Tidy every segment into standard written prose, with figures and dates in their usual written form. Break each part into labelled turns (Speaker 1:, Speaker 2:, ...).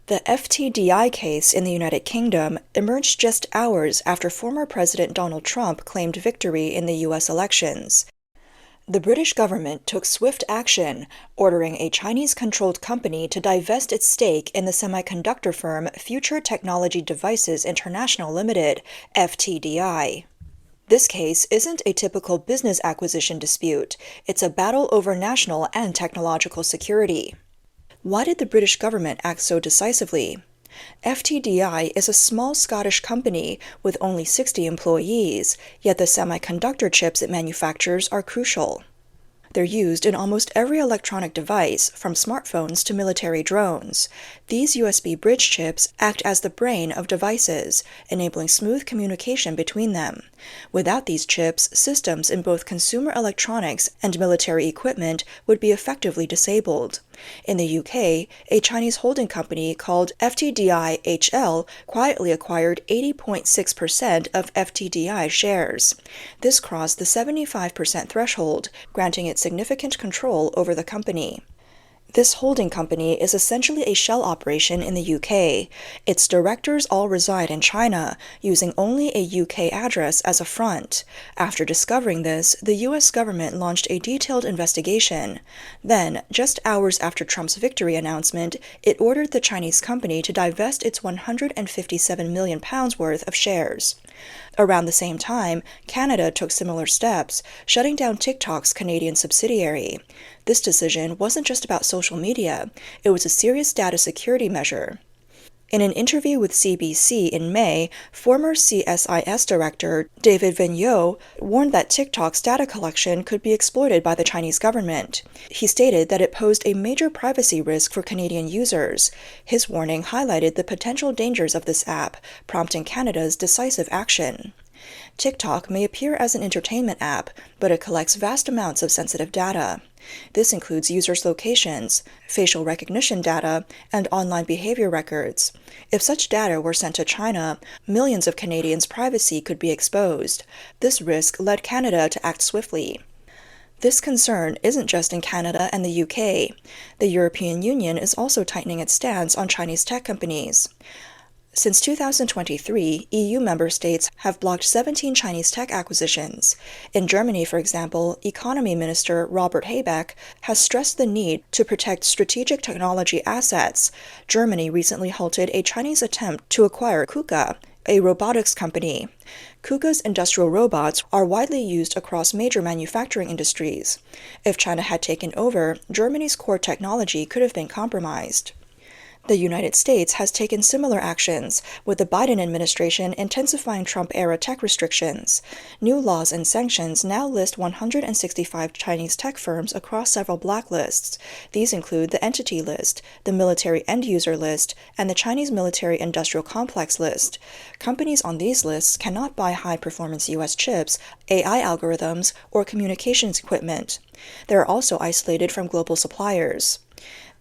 Speaker 1: The FTDI case in the United Kingdom emerged just hours after former President Donald Trump claimed victory in the U.S. elections. The British government took swift action, ordering a Chinese-controlled company to divest its stake in the semiconductor firm Future Technology Devices International Limited, FTDI. This case isn't a typical business acquisition dispute. It's a battle over national and technological security. Why did the British government act so decisively? FTDI is a small Scottish company with only 60 employees, yet the semiconductor chips it manufactures are crucial. They're used in almost every electronic device, from smartphones to military drones. These USB bridge chips act as the brain of devices, enabling smooth communication between them. Without these chips, systems in both consumer electronics and military equipment would be effectively disabled. In the UK, a Chinese holding company called FTDI HL quietly acquired 80.6% of FTDI shares. This crossed the 75% threshold, granting it significant control over the company. This holding company is essentially a shell operation in the UK. Its directors all reside in China, using only a UK address as a front. After discovering this, the US government launched a detailed investigation. Then, just hours after Trump's victory announcement, it ordered the Chinese company to divest its £157 million worth of shares. Around the same time, Canada took similar steps, shutting down TikTok's Canadian subsidiary. This decision wasn't just about social media, it was a serious data security measure. In an interview with CBC in May, former CSIS director David Vigneault warned that TikTok's data collection could be exploited by the Chinese government. He stated that it posed a major privacy risk for Canadian users. His warning highlighted the potential dangers of this app, prompting Canada's decisive action. TikTok may appear as an entertainment app, but it collects vast amounts of sensitive data. This includes users' locations, facial recognition data, and online behavior records. If such data were sent to China, millions of Canadians' privacy could be exposed. This risk led Canada to act swiftly. This concern isn't just in Canada and the UK. The European Union is also tightening its stance on Chinese tech companies. Since 2023, EU member states have blocked 17 Chinese tech acquisitions. In Germany, for example, Economy Minister Robert Habeck has stressed the need to protect strategic technology assets. Germany recently halted a Chinese attempt to acquire KUKA, a robotics company. KUKA's industrial robots are widely used across major manufacturing industries. If China had taken over, Germany's core technology could have been compromised. The United States has taken similar actions, with the Biden administration intensifying Trump-era tech restrictions. New laws and sanctions now list 165 Chinese tech firms across several blacklists. These include the Entity List, the Military End-User List, and the Chinese Military Industrial Complex List. Companies on these lists cannot buy high-performance U.S. chips, AI algorithms, or communications equipment. They are also isolated from global suppliers.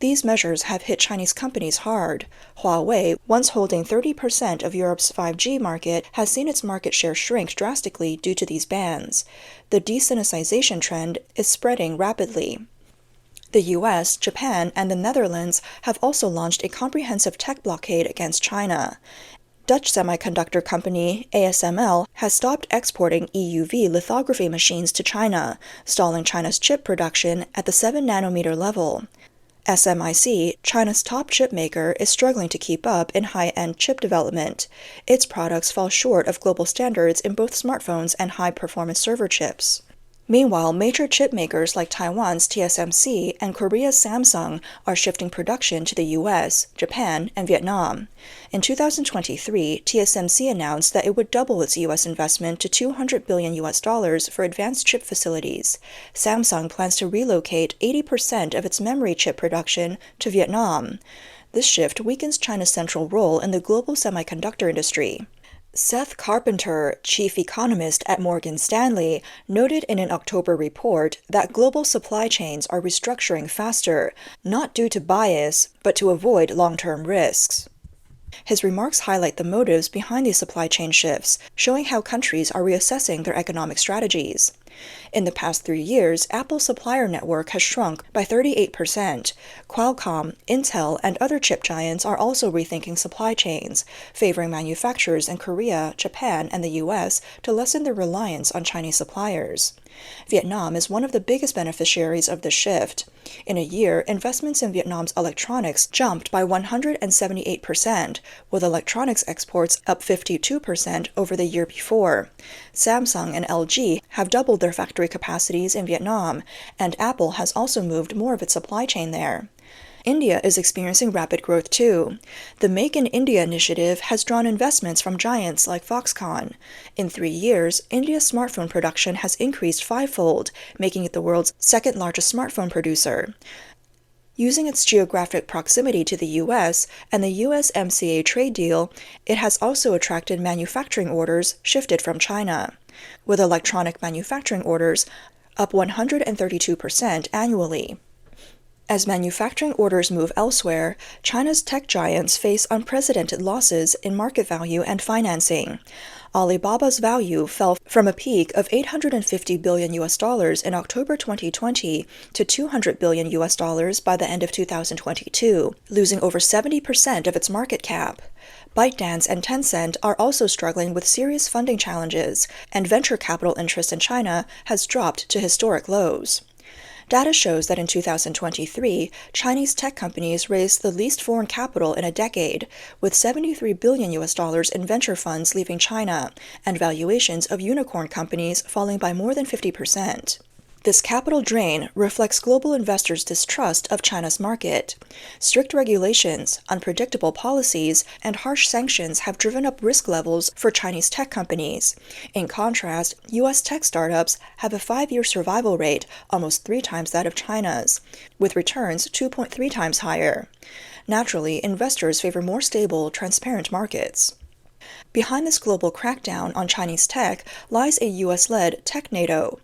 Speaker 1: These measures have hit Chinese companies hard. Huawei, once holding 30% of Europe's 5G market, has seen its market share shrink drastically due to these bans. The de-Sinicization trend is spreading rapidly. The US, Japan, and the Netherlands have also launched a comprehensive tech blockade against China. Dutch semiconductor company ASML has stopped exporting EUV lithography machines to China, stalling China's chip production at the 7-nanometer level. SMIC, China's top chip maker, is struggling to keep up in high-end chip development. Its products fall short of global standards in both smartphones and high-performance server chips. Meanwhile, major chip makers like Taiwan's TSMC and Korea's Samsung are shifting production to the US, Japan, and Vietnam. In 2023, TSMC announced that it would double its US investment to $200 billion for advanced chip facilities. Samsung plans to relocate 80% of its memory chip production to Vietnam. This shift weakens China's central role in the global semiconductor industry. Seth Carpenter, chief economist at Morgan Stanley, noted in an October report that global supply chains are restructuring faster, not due to bias, but to avoid long-term risks. His remarks highlight the motives behind these supply chain shifts, showing how countries are reassessing their economic strategies. In the past 3 years, Apple's supplier network has shrunk by 38%. Qualcomm, Intel, and other chip giants are also rethinking supply chains, favoring manufacturers in Korea, Japan, and the US to lessen their reliance on Chinese suppliers. Vietnam is one of the biggest beneficiaries of this shift. In a year, investments in Vietnam's electronics jumped by 178%, with electronics exports up 52% over the year before. Samsung and LG have doubled their factory capacities in Vietnam, and Apple has also moved more of its supply chain there. India is experiencing rapid growth too. The Make in India initiative has drawn investments from giants like Foxconn. In 3 years, India's smartphone production has increased 5-fold, making it the world's second-largest smartphone producer. Using its geographic proximity to the US and the USMCA trade deal, it has also attracted manufacturing orders shifted from China, with electronic manufacturing orders up 132% annually. As manufacturing orders move elsewhere, China's tech giants face unprecedented losses in market value and financing. Alibaba's value fell from a peak of $850 billion in October 2020 to $200 billion by the end of 2022, losing over 70% of its market cap. ByteDance and Tencent are also struggling with serious funding challenges, and venture capital interest in China has dropped to historic lows. Data shows that in 2023, Chinese tech companies raised the least foreign capital in a decade, with $73 billion in venture funds leaving China, and valuations of unicorn companies falling by more than 50%. This capital drain reflects global investors' distrust of China's market. Strict regulations, unpredictable policies, and harsh sanctions have driven up risk levels for Chinese tech companies. In contrast, U.S. tech startups have a 5-year survival rate almost 3 times that of China's, with returns 2.3 times higher. Naturally, investors favor more stable, transparent markets. Behind this global crackdown on Chinese tech lies a U.S.-led tech NATO.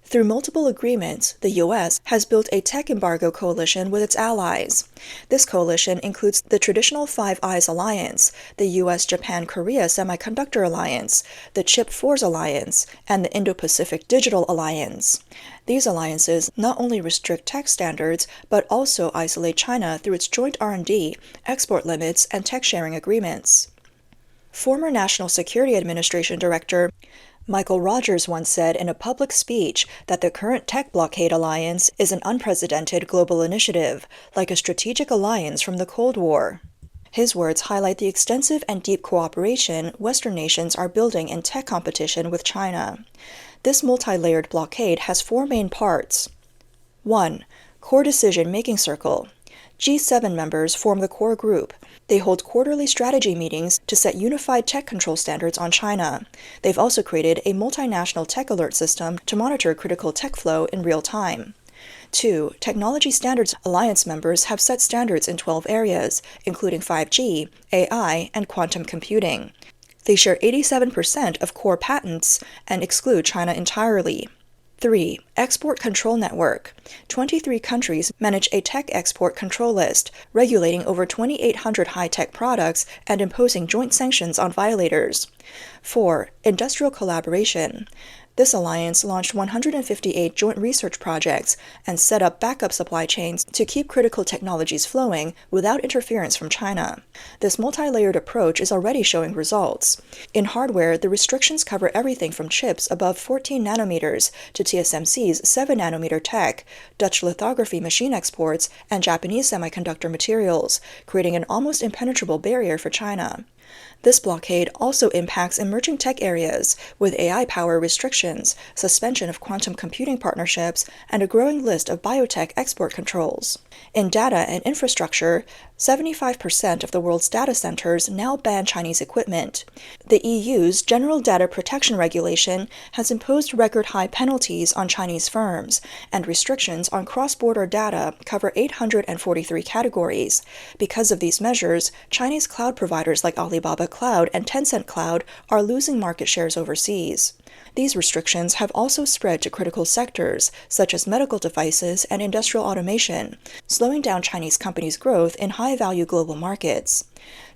Speaker 1: Through multiple agreements, the U.S. has built a tech embargo coalition with its allies. This coalition includes the traditional Five Eyes Alliance, the U.S.-Japan-Korea Semiconductor Alliance, the Chip 4s Alliance, and the Indo-Pacific Digital Alliance. These alliances not only restrict tech standards, but also isolate China through its joint R&D, export limits, and tech-sharing agreements. Former National Security Administration Director Michael Rogers once said in a public speech that the current tech blockade alliance is an unprecedented global initiative, like a strategic alliance from the Cold War. His words highlight the extensive and deep cooperation Western nations are building in tech competition with China. This multi-layered blockade has 4 main parts. 1. Core Decision-Making Circle. G7 members form the core group. They hold quarterly strategy meetings to set unified tech control standards on China. They've also created a multinational tech alert system to monitor critical tech flow in real time. 2. Technology Standards Alliance members have set standards in 12 areas, including 5G, AI, and quantum computing. They share 87% of core patents and exclude China entirely. 3. Export Control Network. 23 countries manage a tech export control list, regulating over 2,800 high-tech products and imposing joint sanctions on violators. 4. Industrial Collaboration. This alliance launched 158 joint research projects and set up backup supply chains to keep critical technologies flowing without interference from China. This multi-layered approach is already showing results. In hardware, the restrictions cover everything from chips above 14 nanometers to TSMC's 7-nanometer tech, Dutch lithography machine exports, and Japanese semiconductor materials, creating an almost impenetrable barrier for China. This blockade also impacts emerging tech areas, with AI power restrictions, suspension of quantum computing partnerships, and a growing list of biotech export controls. In data and infrastructure, 75% of the world's data centers now ban Chinese equipment. The EU's General Data Protection Regulation has imposed record-high penalties on Chinese firms, and restrictions on cross-border data cover 843 categories. Because of these measures, Chinese cloud providers like Alibaba Alibaba Cloud and Tencent Cloud are losing market shares overseas. These restrictions have also spread to critical sectors, such as medical devices and industrial automation, slowing down Chinese companies' growth in high-value global markets.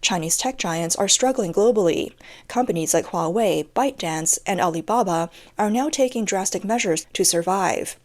Speaker 1: Chinese tech giants are struggling globally. Companies like Huawei, ByteDance, and Alibaba are now taking drastic measures to survive.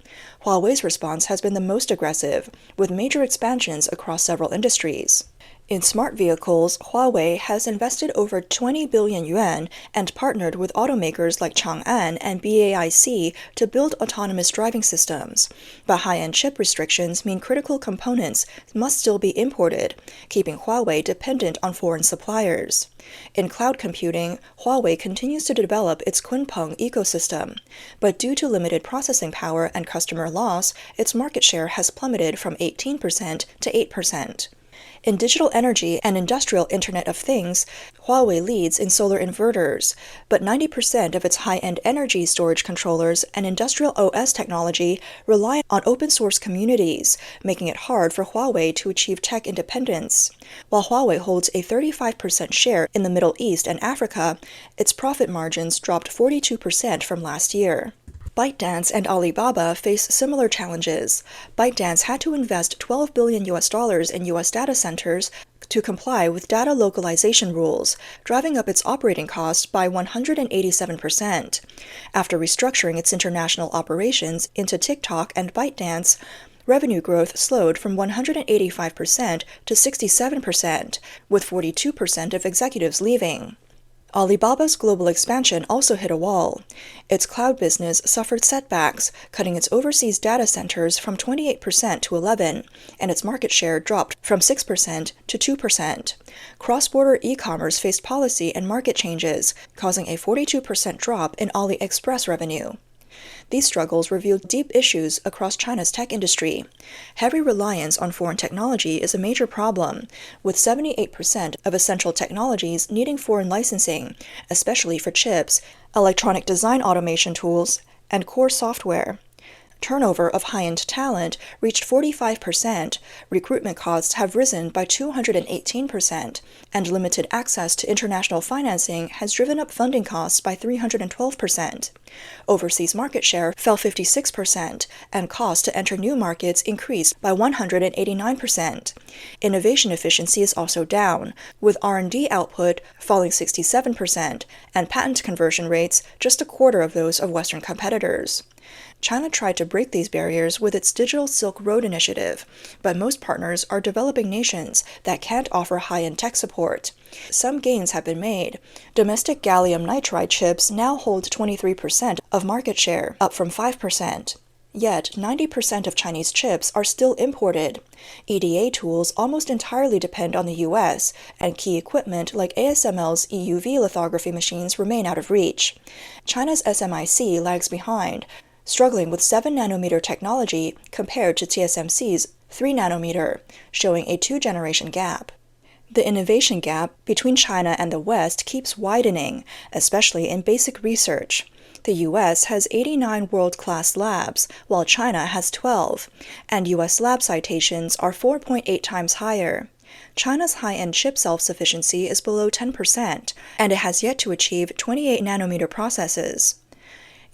Speaker 1: Huawei's response has been the most aggressive, with major expansions across several industries. In smart vehicles, Huawei has invested over 20 billion yuan and partnered with automakers like Chang'an and BAIC to build autonomous driving systems. But high-end chip restrictions mean critical components must still be imported, keeping Huawei dependent on foreign suppliers. In cloud computing, Huawei continues to develop its Kunpeng ecosystem, but due to limited processing power and customer loss, its market share has plummeted from 18% to 8%. In digital energy and industrial Internet of Things, Huawei leads in solar inverters, but 90% of its high-end energy storage controllers and industrial OS technology rely on open-source communities, making it hard for Huawei to achieve tech independence. While Huawei holds a 35% share in the Middle East and Africa, its profit margins dropped 42% from last year. ByteDance and Alibaba face similar challenges. ByteDance had to invest $12 billion in U.S. data centers to comply with data localization rules, driving up its operating costs by 187%. After restructuring its international operations into TikTok and ByteDance, revenue growth slowed from 185% to 67%, with 42% of executives leaving. Alibaba's global expansion also hit a wall. Its cloud business suffered setbacks, cutting its overseas data centers from 28% to 11%, and its market share dropped from 6% to 2%. Cross-border e-commerce faced policy and market changes, causing a 42% drop in AliExpress revenue. These struggles reveal deep issues across China's tech industry. Heavy reliance on foreign technology is a major problem, with 78% of essential technologies needing foreign licensing, especially for chips, electronic design automation tools, and core software. Turnover of high-end talent reached 45%, recruitment costs have risen by 218%, and limited access to international financing has driven up funding costs by 312%. Overseas market share fell 56%, and cost to enter new markets increased by 189%. Innovation efficiency is also down, with R&D output falling 67%, and patent conversion rates just a quarter of those of Western competitors. China tried to break these barriers with its Digital Silk Road initiative, but most partners are developing nations that can't offer high-end tech support. Some gains have been made. Domestic gallium nitride chips now hold 23% of market share, up from 5%. Yet, 90% of Chinese chips are still imported. EDA tools almost entirely depend on the US, and key equipment like ASML's EUV lithography machines remain out of reach. China's SMIC lags behind, struggling with 7-nanometer technology compared to TSMC's 3-nanometer, showing a 2-generation gap. The innovation gap between China and the West keeps widening, especially in basic research. The U.S. has 89 world-class labs, while China has 12, and U.S. lab citations are 4.8 times higher. China's high-end chip self-sufficiency is below 10%, and it has yet to achieve 28-nanometer processes.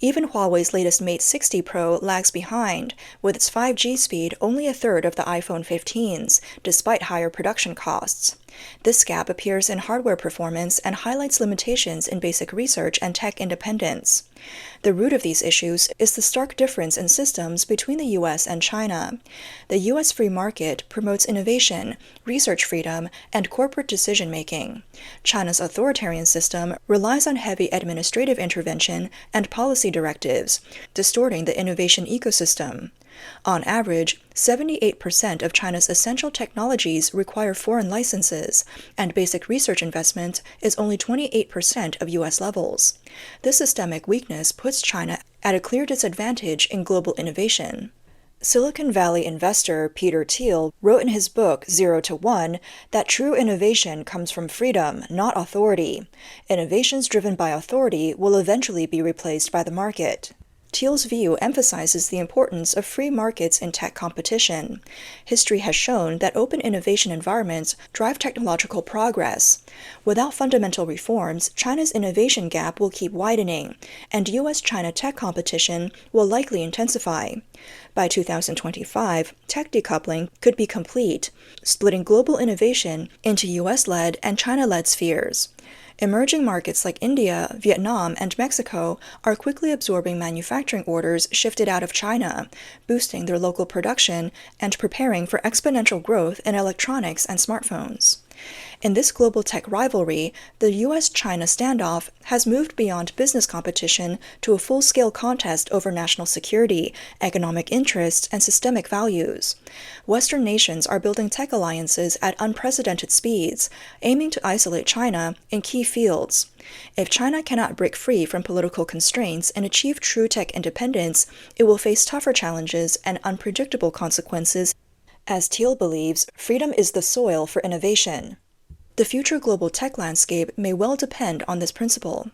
Speaker 1: Even Huawei's latest Mate 60 Pro lags behind, with its 5G speed only a third of the iPhone 15's, despite higher production costs. This gap appears in hardware performance and highlights limitations in basic research and tech independence. The root of these issues is the stark difference in systems between the U.S. and China. The U.S. free market promotes innovation, research freedom, and corporate decision-making. China's authoritarian system relies on heavy administrative intervention and policy directives, distorting the innovation ecosystem. On average, 78% of China's essential technologies require foreign licenses, and basic research investment is only 28% of U.S. levels. This systemic weakness puts China at a clear disadvantage in global innovation. Silicon Valley investor Peter Thiel wrote in his book 0 to 1 that true innovation comes from freedom, not authority. Innovations driven by authority will eventually be replaced by the market. Thiel's view emphasizes the importance of free markets in tech competition. History has shown that open innovation environments drive technological progress. Without fundamental reforms, China's innovation gap will keep widening, and US-China tech competition will likely intensify. By 2025, tech decoupling could be complete, splitting global innovation into US-led and China-led spheres. Emerging markets like India, Vietnam, and Mexico are quickly absorbing manufacturing orders shifted out of China, boosting their local production and preparing for exponential growth in electronics and smartphones. In this global tech rivalry, the US-China standoff has moved beyond business competition to a full-scale contest over national security, economic interests, and systemic values. Western nations are building tech alliances at unprecedented speeds, aiming to isolate China in key fields. If China cannot break free from political constraints and achieve true tech independence, it will face tougher challenges and unpredictable consequences. As Thiel believes, freedom is the soil for innovation. The future global tech landscape may well depend on this principle.